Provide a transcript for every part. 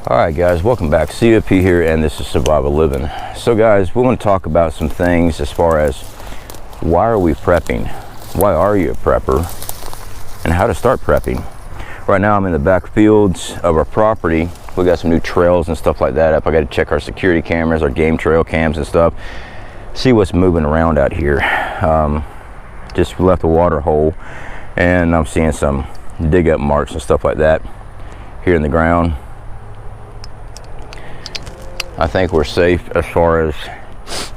Alright guys, welcome back. COP here, and this is Survival Living. So guys, we want to talk about some things as far as why are we prepping? Why are you a prepper? And how to start prepping. Right now I'm in the back fields of our property. We got some new trails and stuff like that up. I got to check our security cameras, our game trail cams and stuff. See what's moving around out here. Just left a water hole and I'm seeing some dig up marks and stuff like that here in the ground. I think we're safe as far as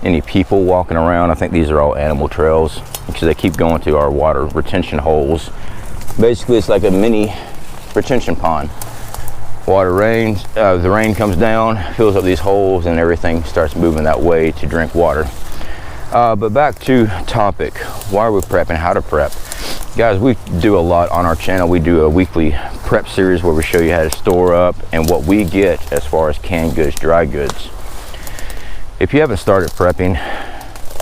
any people walking around. I think these are all animal trails because they keep going to our water retention holes. Basically, it's like a mini retention pond. Water rains, the rain comes down, fills up these holes, and everything starts moving that way to drink water. But back to topic, why are we prepping, how to prep? Guys, we do a lot on our channel. We do a weekly prep series where we show you how to store up and what we get as far as canned goods, dry goods. If you haven't started prepping,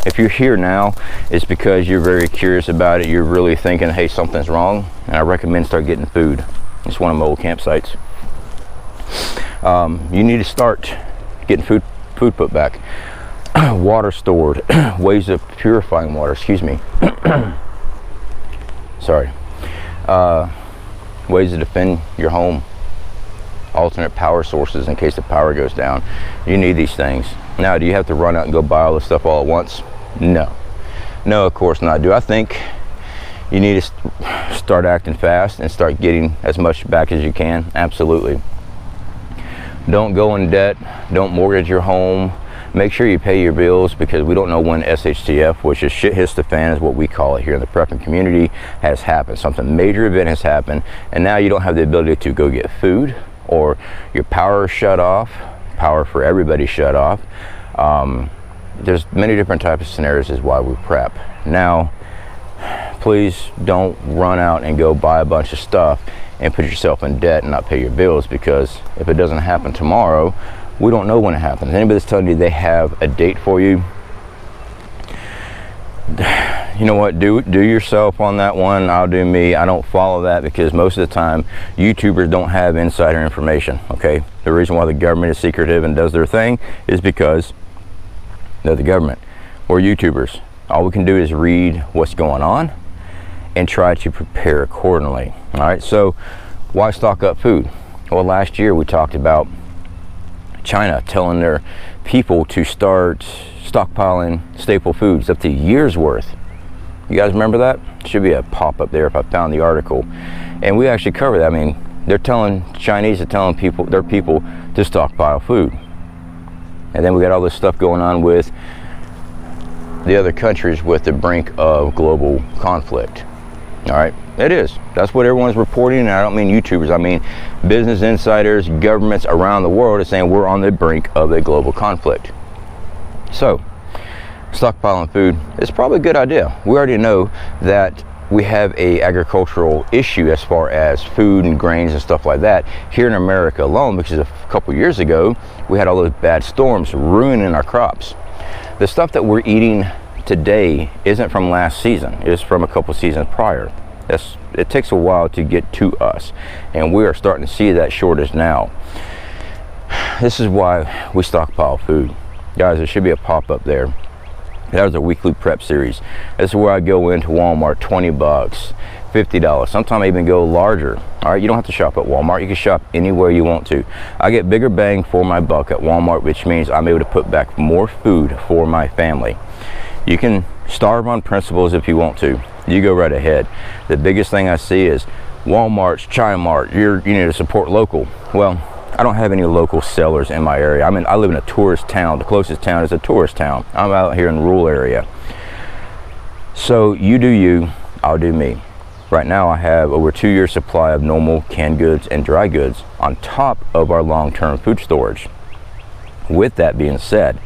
if you're here now, it's because you're very curious about it. You're really thinking, hey, something's wrong, and I recommend start getting food. It's one of my old campsites. You need to start getting food put back, water stored, ways of purifying water, excuse me. Sorry. Ways to defend your home, alternate power sources in case the power goes down. You need these things. Now, do you have to run out and go buy all this stuff all at once? No, of course not. Do I think you need to start acting fast and start getting as much back as you can? Absolutely. Don't go in debt. Don't mortgage your home. Make sure you pay your bills, because we don't know when SHTF, which is shit hits the fan, is what we call it here in the prepping community, has happened. Something major event has happened, and now you don't have the ability to go get food, or your power is shut off, power for everybody shut off. There's many different types of scenarios is why we prep. Now, please don't run out and go buy a bunch of stuff and put yourself in debt and not pay your bills, because if it doesn't happen tomorrow, we don't know when it happens. Anybody that's telling you they have a date for you, you know what, do yourself on that one. I'll do me. I don't follow that because most of the time YouTubers don't have insider information. Okay, the reason why the government is secretive and does their thing is because they're the government. We're YouTubers. All we can do is read what's going on and try to prepare accordingly. All right, so why stock up food? Well, last year we talked about China telling their people to start stockpiling staple foods up to a year's worth. You guys remember that? Should be a pop-up there if I found the article. And we actually covered that. I mean, they're telling Chinese are telling people, their people, to stockpile food. And then we got all this stuff going on with the other countries with the brink of global conflict. All right, it is. That's what everyone's reporting, and I don't mean YouTubers. I mean business insiders, governments around the world are saying we're on the brink of a global conflict. So, stockpiling food is probably a good idea. We already know that we have a agricultural issue as far as food and grains and stuff like that here in America alone, because a couple years ago we had all those bad storms ruining our crops. The stuff that we're eating today isn't from last season. It's from a couple seasons prior. It takes a while to get to us, and we are starting to see that shortage now. This is why we stockpile food. Guys, there should be a pop-up there. That was a weekly prep series. This is where I go into Walmart, 20 bucks, $50. Sometimes I even go larger. All right, you don't have to shop at Walmart. You can shop anywhere you want to. I get bigger bang for my buck at Walmart, which means I'm able to put back more food for my family. You can starve on principles if you want to. You go right ahead. The biggest thing I see is Walmart's, China Mart. You need to support local. Well, I don't have any local sellers in my area. I live in a tourist town. The closest town is a tourist town. I'm out here in the rural area. So you do you, I'll do me. Right now I have over 2 years supply of normal canned goods and dry goods on top of our long-term food storage. With that being said,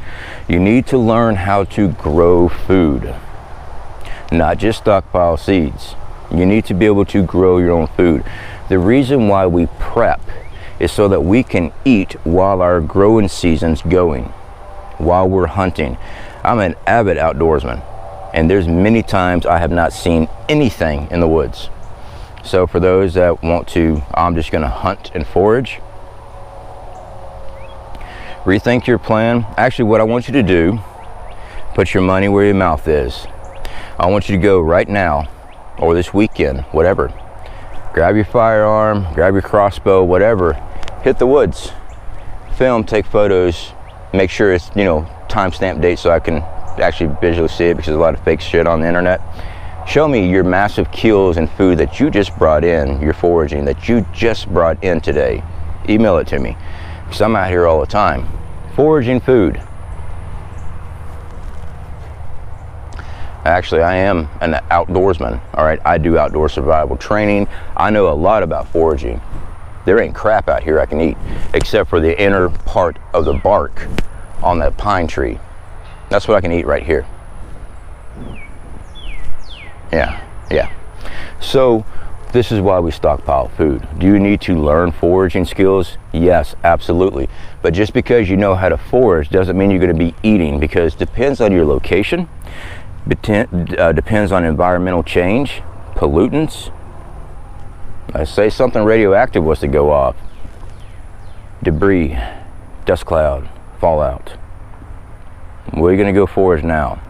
you need to learn how to grow food, not just stockpile seeds. You need to be able to grow your own food. The reason why we prep is so that we can eat while our growing season's going, while we're hunting. I'm an avid outdoorsman, and there's many times I have not seen anything in the woods. So for those that want to, I'm just gonna hunt and forage, Rethink your plan. Actually, what I want you to do, put your money where your mouth is. I want you to go right now, or this weekend, whatever. Grab your firearm, grab your crossbow, whatever. Hit the woods. Film, take photos. Make sure it's, you know, timestamp date so I can actually visually see it, because there's a lot of fake shit on the internet. Show me your massive kills and food that you just brought in, your foraging that you just brought in today. Email it to me, because I'm out here all the time foraging food. Actually, I am an outdoorsman, all right? I do outdoor survival training. I know a lot about foraging. There ain't crap out here I can eat, except for the inner part of the bark on that pine tree. That's what I can eat right here. Yeah. So this is why we stockpile food. Do you need to learn foraging skills? Yes, absolutely. But just because you know how to forage doesn't mean you're going to be eating, because it depends on your location, depends on environmental change, pollutants. Let's say something radioactive was to go off. Debris, dust cloud, fallout. Where are you going to go forage now?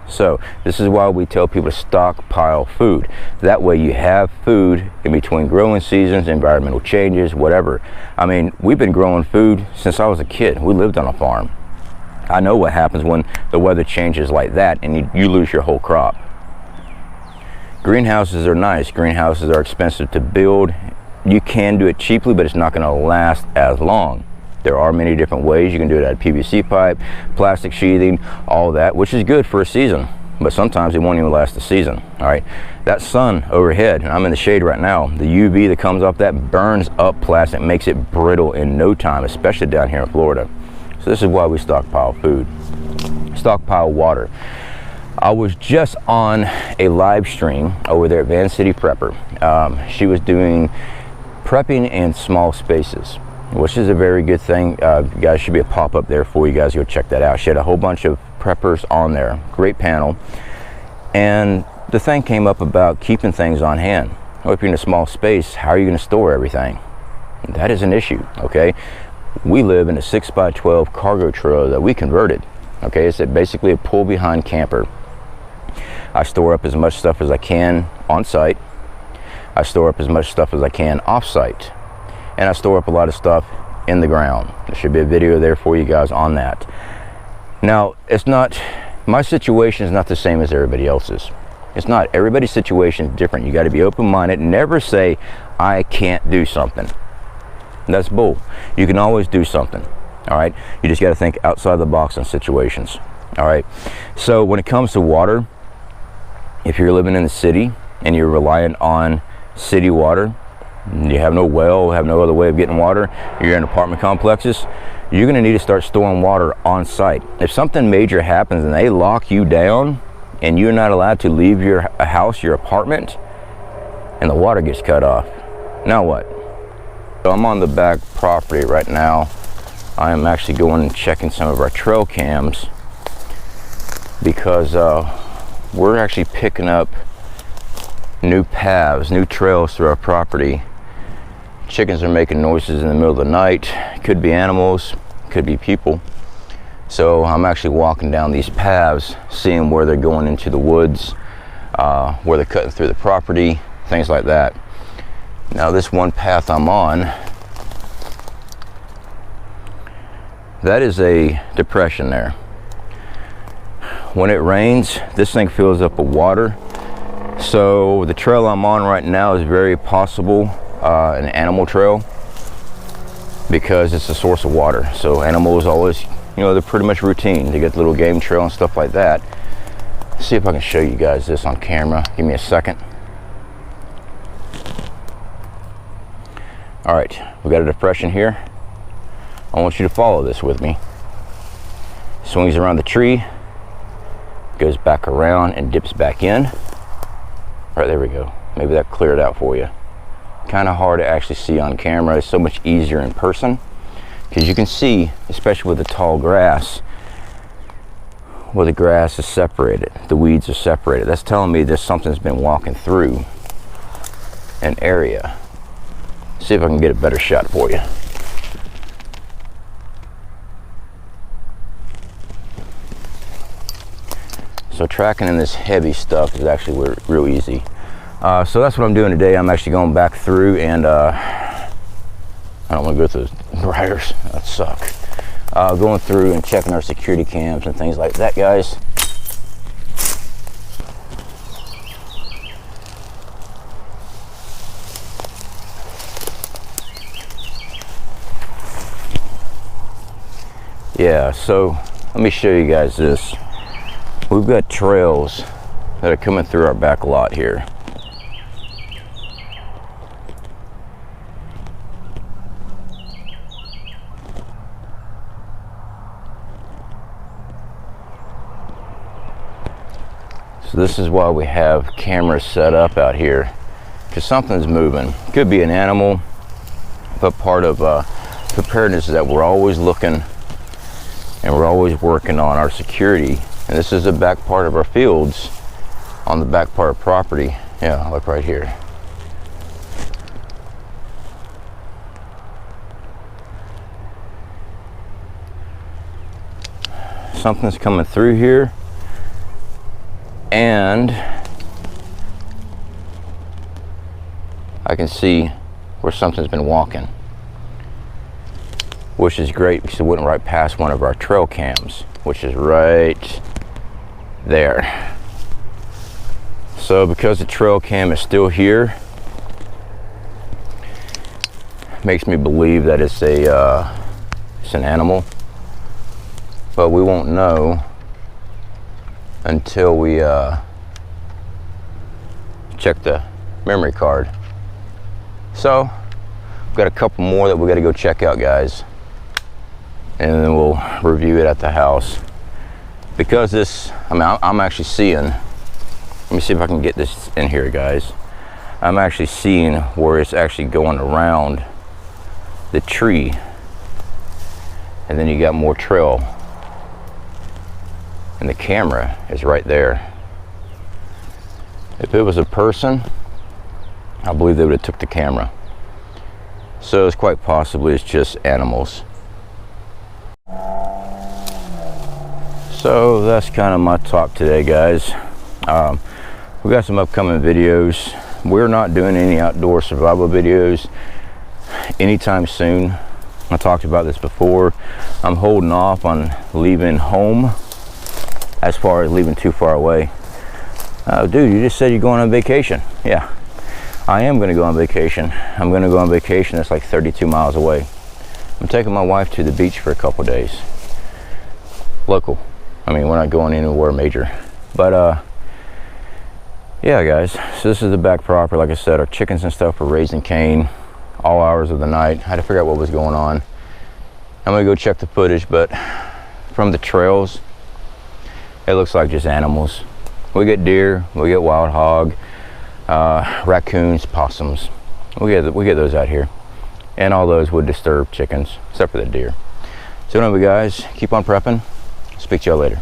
So this is why we tell people to stockpile food. That way you have food in between growing seasons, environmental changes, whatever. I mean, we've been growing food since I was a kid. We lived on a farm. I know what happens when the weather changes like that and you lose your whole crop. Greenhouses are nice. Greenhouses are expensive to build. You can do it cheaply, but it's not going to last as long. There are many different ways. You can do it out of PVC pipe, plastic sheathing, all that, which is good for a season, but sometimes it won't even last a season. All right, that sun overhead, and I'm in the shade right now, the UV that comes off that burns up plastic, makes it brittle in no time, especially down here in Florida. So this is why we stockpile food. Stockpile water. I was just on a live stream over there at Van City Prepper. She was doing prepping in small spaces, which is a very good thing. You guys, should be a pop-up there for you guys. Go check that out. She had a whole bunch of preppers on there. Great panel. And the thing came up about keeping things on hand. Well, if you're in a small space, how are you going to store everything? That is an issue, okay? We live in a 6x12 cargo trailer that we converted, okay? It's basically a pull-behind camper. I store up as much stuff as I can on site. I store up as much stuff as I can off site. And I store up a lot of stuff in the ground. There should be a video there for you guys on that. Now, it's not, my situation is not the same as everybody else's. It's not. Everybody's situation is different. You got to be open-minded. Never say, I can't do something. That's bull. You can always do something. All right. You just got to think outside the box on situations. All right. So when it comes to water, if you're living in the city and you're reliant on city water, you have no well, have no other way of getting water, you're in apartment complexes, you're going to need to start storing water on site. If something major happens and they lock you down and you're not allowed to leave your house, your apartment, and the water gets cut off, now what? So I'm on the back property right now. I am actually going and checking some of our trail cams, because we're actually picking up new paths, new trails through our property. Chickens are making noises in the middle of the night. Could be animals, could be people. So I'm actually walking down these paths, seeing where they're going into the woods, where they're cutting through the property, things like that. Now this one path I'm on, that is a depression there. When it rains, this thing fills up with water. So the trail I'm on right now is very possible an animal trail, because it's a source of water. So animals always, you know, they're pretty much routine. They get the little game trail and stuff like that. Let's see if I can show you guys this on camera. Give me a second. All right, we got a depression here. I want you to follow this with me. Swings around the tree, goes back around and dips back in. Right, there we go. Maybe that cleared out for you. Kind of hard to actually see on camera. It's so much easier in person, because you can see, especially with the tall grass, where the grass is separated, the weeds are separated. That's telling me there's something's been walking through an area. See if I can get a better shot for you. So tracking in this heavy stuff is actually real easy. So that's what I'm doing today. I'm actually going back through and I don't want to go through those briars. That suck. Going through and checking our security cams and things like that, guys. Yeah, so let me show you guys this. We've got trails that are coming through our back lot here. So this is why we have cameras set up out here, because something's moving. Could be an animal, but part of preparedness is that we're always looking and we're always working on our security. And this is the back part of our fields, on the back part of property. Yeah, look right here. Something's coming through here, and I can see where something's been walking, which is great because it went right past one of our trail cams, which is right there. So because the trail cam is still here, makes me believe that it's an animal, but we won't know until we check the memory card. So we've got a couple more that we got to go check out, guys, and then we'll review it at the house. Because this, I mean, I'm actually seeing, let me see if I can get this in here, guys. I'm actually seeing where it's actually going around the tree, and then you got more trail, and the camera is right there. If it was a person, I believe they would have took the camera. So it's quite possibly it's just animals. So that's kind of my talk today, guys. We got some upcoming videos. We're not doing any outdoor survival videos anytime soon. I talked about this before. I'm holding off on leaving home, as far as leaving too far away. Dude, you just said you're going on vacation. Yeah, I am going to go on vacation. I'm going to go on vacation that's like 32 miles away. I'm taking my wife to the beach for a couple days. Local. I mean, we're not going anywhere major. But yeah, guys, so this is the back property. Like I said, our chickens and stuff were raising cane all hours of the night. I had to figure out what was going on. I'm gonna go check the footage, but from the trails, it looks like just animals. We get deer, we get wild hog, raccoons, possums. We get those out here, and all those would disturb chickens, except for the deer. So anyway, guys, keep on prepping. Speak to y'all later.